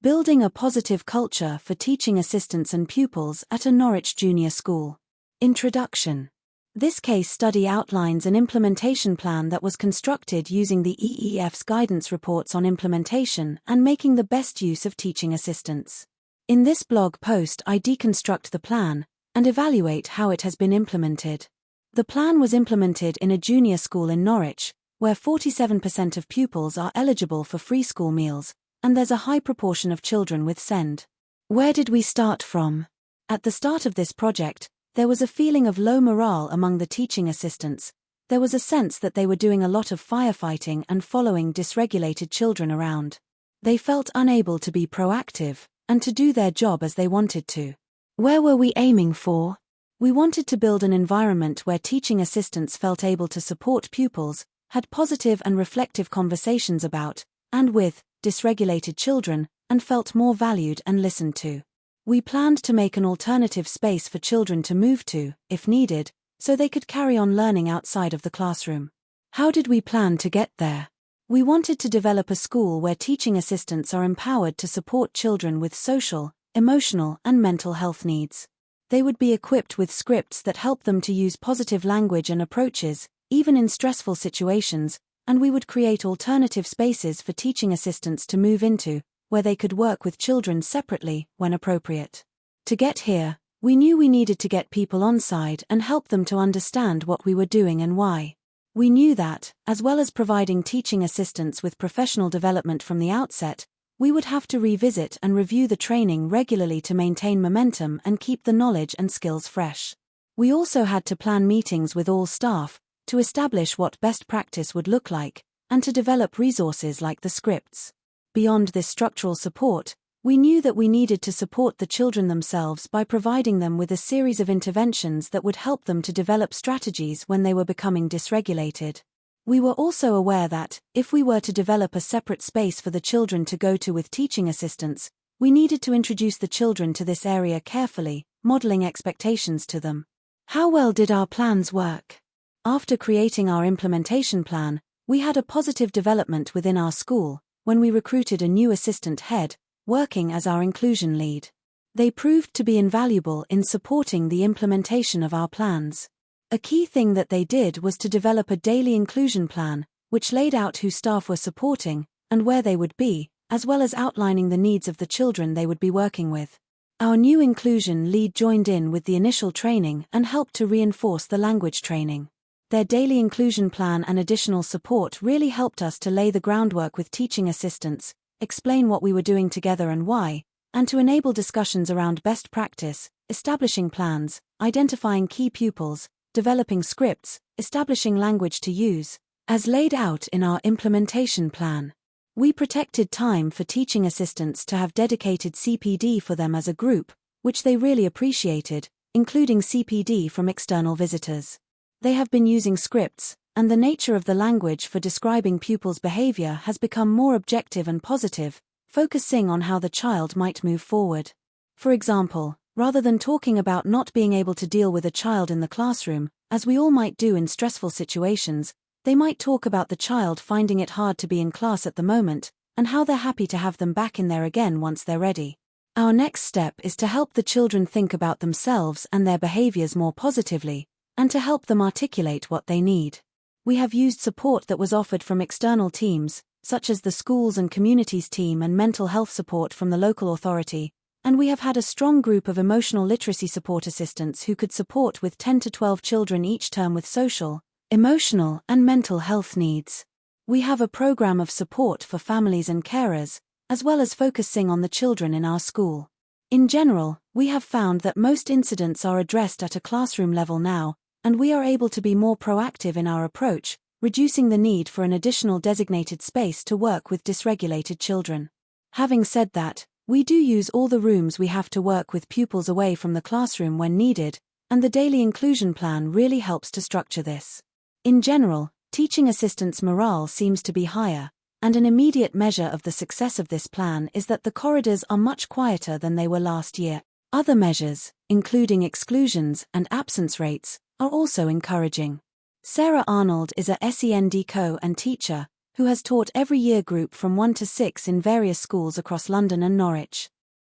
Building a positive culture for teaching assistants and pupils at a Norwich Junior School. Introduction. This case study outlines an implementation plan that was constructed using the EEF's guidance reports on implementation and making the best use of teaching assistants. In this blog post, I deconstruct the plan and evaluate how it has been implemented. The plan was implemented in a junior school in Norwich, where 47% of pupils are eligible for free school meals, and there's a high proportion of children with SEND. Where did we start from? At the start of this project, there was a feeling of low morale among the teaching assistants. There was a sense that they were doing a lot of firefighting and following dysregulated children around. They felt unable to be proactive and to do their job as they wanted to. Where were we aiming for? We wanted to build an environment where teaching assistants felt able to support pupils, had positive and reflective conversations about, and with, dysregulated children, and felt more valued and listened to. We planned to make an alternative space for children to move to, if needed, so they could carry on learning outside of the classroom. How did we plan to get there? We wanted to develop a school where teaching assistants are empowered to support children with social, emotional, and mental health needs. They would be equipped with scripts that help them to use positive language and approaches, even in stressful situations, and we would create alternative spaces for teaching assistants to move into, where they could work with children separately, when appropriate. To get here, we knew we needed to get people on side and help them to understand what we were doing and why. We knew that, as well as providing teaching assistants with professional development from the outset, we would have to revisit and review the training regularly to maintain momentum and keep the knowledge and skills fresh. We also had to plan meetings with all staff, to establish what best practice would look like, and to develop resources like the scripts. Beyond this structural support, we knew that we needed to support the children themselves by providing them with a series of interventions that would help them to develop strategies when they were becoming dysregulated. We were also aware that, if we were to develop a separate space for the children to go to with teaching assistants, we needed to introduce the children to this area carefully, modeling expectations to them. How well did our plans work? After creating our implementation plan, we had a positive development within our school, when we recruited a new assistant head, working as our inclusion lead. They proved to be invaluable in supporting the implementation of our plans. A key thing that they did was to develop a daily inclusion plan, which laid out who staff were supporting, and where they would be, as well as outlining the needs of the children they would be working with. Our new inclusion lead joined in with the initial training and helped to reinforce the language training. Their daily inclusion plan and additional support really helped us to lay the groundwork with teaching assistants, explain what we were doing together and why, and to enable discussions around best practice, establishing plans, identifying key pupils, developing scripts, establishing language to use, as laid out in our implementation plan. We protected time for teaching assistants to have dedicated CPD for them as a group, which they really appreciated, including CPD from external visitors. They have been using scripts, and the nature of the language for describing pupils' behavior has become more objective and positive, focusing on how the child might move forward. For example, rather than talking about not being able to deal with a child in the classroom, as we all might do in stressful situations, they might talk about the child finding it hard to be in class at the moment, and how they're happy to have them back in there again once they're ready. Our next step is to help the children think about themselves and their behaviors more positively, and to help them articulate what they need. We have used support that was offered from external teams, such as the schools and communities team and mental health support from the local authority, and we have had a strong group of emotional literacy support assistants who could support with 10 to 12 children each term with social, emotional, and mental health needs. We have a program of support for families and carers, as well as focusing on the children in our school. In general, we have found that most incidents are addressed at a classroom level now, and we are able to be more proactive in our approach, reducing the need for an additional designated space to work with dysregulated children. Having said that, we do use all the rooms we have to work with pupils away from the classroom when needed, and the daily inclusion plan really helps to structure this. In general, teaching assistants' morale seems to be higher, and an immediate measure of the success of this plan is that the corridors are much quieter than they were last year. Other measures, including exclusions and absence rates, are also encouraging. Sarah Arnold is a SEND co and teacher, who has taught every year group from 1 to 6 in various schools across London and Norwich.